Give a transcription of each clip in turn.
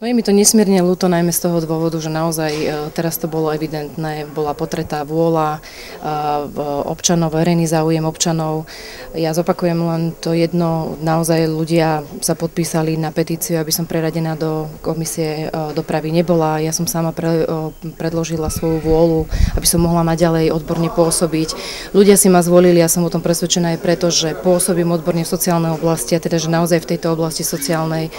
No je mi to nesmierne ľúto, najmä z toho dôvodu, že naozaj teraz to bolo evidentné, bola potretá vôľa občanov, verejný záujem občanov. Ja zopakujem len to jedno, naozaj ľudia sa podpísali na petíciu, aby som preradená do komisie dopravy nebola. Ja som sama predložila svoju vôľu, aby som mohla naďalej odborne pôsobiť. Ľudia si ma zvolili, ja som o tom presvedčená aj preto, že pôsobím odborne v sociálnej oblasti, a teda, že naozaj v tejto oblasti sociálnej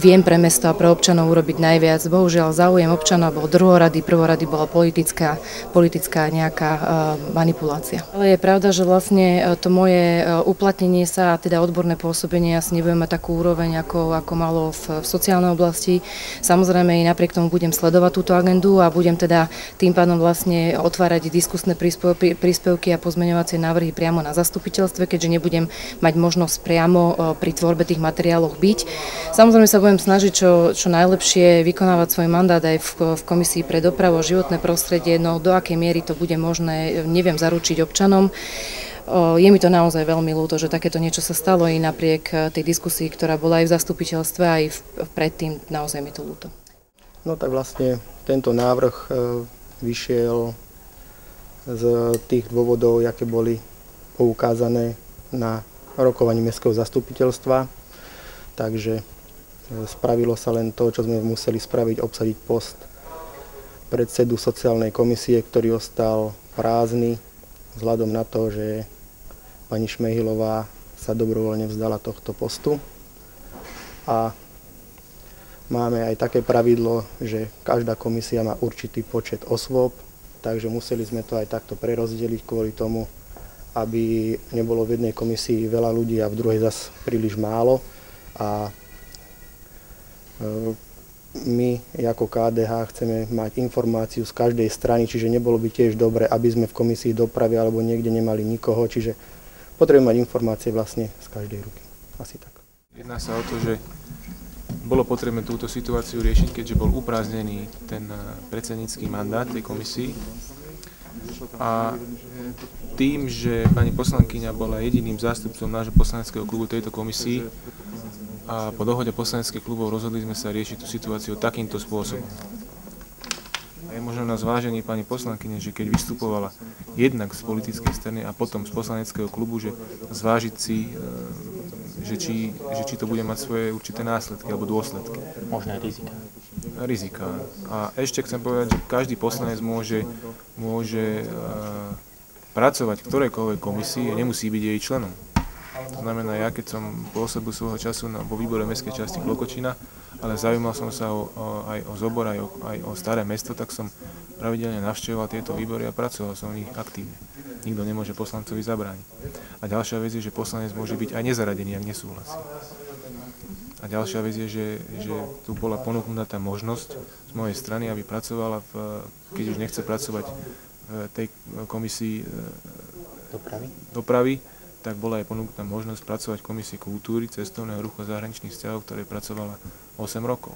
viem pre mesto a pre občanov urobiť najviac. Bohužiaľ záujem občanov bol druhorady, prvorady bola politická nejaká manipulácia. Ale je pravda, že vlastne to moje uplatnenie sa, teda odborné pôsobenie, asi nebudem mať takú úroveň, ako malo v sociálnej oblasti. Samozrejme i napriek tomu budem sledovať túto agendu a budem teda tým pádom vlastne otvárať diskusné príspevky a pozmeňovacie návrhy priamo na zastupiteľstve, keďže nebudem mať možnosť priamo pri tvorbe tých materiálov byť. Samozrejme sa budem snažiť čo najlepšie vykonávať svoj mandát aj v Komisii pre dopravu a životné prostredie, no do akej miery to bude možné, neviem zaručiť občanom. Je mi to naozaj veľmi ľúto, že takéto niečo sa stalo i napriek tej diskusii, ktorá bola aj v zastupiteľstve, aj predtým, naozaj mi to ľúto. No tak vlastne tento návrh vyšiel z tých dôvodov, aké boli poukázané na rokovaní mestského zastupiteľstva, takže spravilo sa len to, čo sme museli spraviť, obsadiť post predsedu sociálnej komisie, ktorý ostal prázdny vzhľadom na to, že pani Šmehilová sa dobrovoľne vzdala tohto postu. A máme aj také pravidlo, že každá komisia má určitý počet osôb, takže museli sme to aj takto prerozdeliť kvôli tomu, aby nebolo v jednej komisii veľa ľudí a v druhej zas príliš málo. A my ako KDH chceme mať informáciu z každej strany, čiže nebolo by tiež dobre, aby sme v komisii dopravy alebo niekde nemali nikoho, čiže potrebujeme mať informácie vlastne z každej ruky. Asi tak. Jedná sa o to, že bolo potrebné túto situáciu riešiť, keďže bol upráznený ten predsednícky mandát tej komisii. A tým, že pani poslankyňa bola jediným zástupcom nášho poslaneckého klubu tejto komisii, a po dohode poslaneckých klubov rozhodli sme sa riešiť tú situáciu takýmto spôsobom. A je možno na zváženie pani poslankyne, že keď vystupovala jednak z politickej strany a potom z poslaneckého klubu, že zvážiť si, že či to bude mať svoje určité následky alebo dôsledky. Možné rizika. Rizika. A ešte chcem povedať, že každý poslanec môže pracovať v ktorejkoľvek komisii a nemusí byť jej členom. To znamená, ja keď som pôsobil svojho času vo výbore mestskej časti Klokočína, ale zaujímal som sa aj o Zobor, aj o Staré mesto, tak som pravidelne navštevoval tieto výbory a pracoval som v nich aktívne. Nikto nemôže poslancovi zabrániť. A ďalšia vec je, že poslanec môže byť aj nezaradený, ak nesúhlasí. A ďalšia vec je, že tu bola ponúknutá tá možnosť z mojej strany, aby pracovala, keď už nechce pracovať v tej komisii dopravy, tak bola aj ponúknutá možnosť pracovať v Komisii kultúry, cestovného ruchu a zahraničných vzťahov, ktoré pracovala 8 rokov.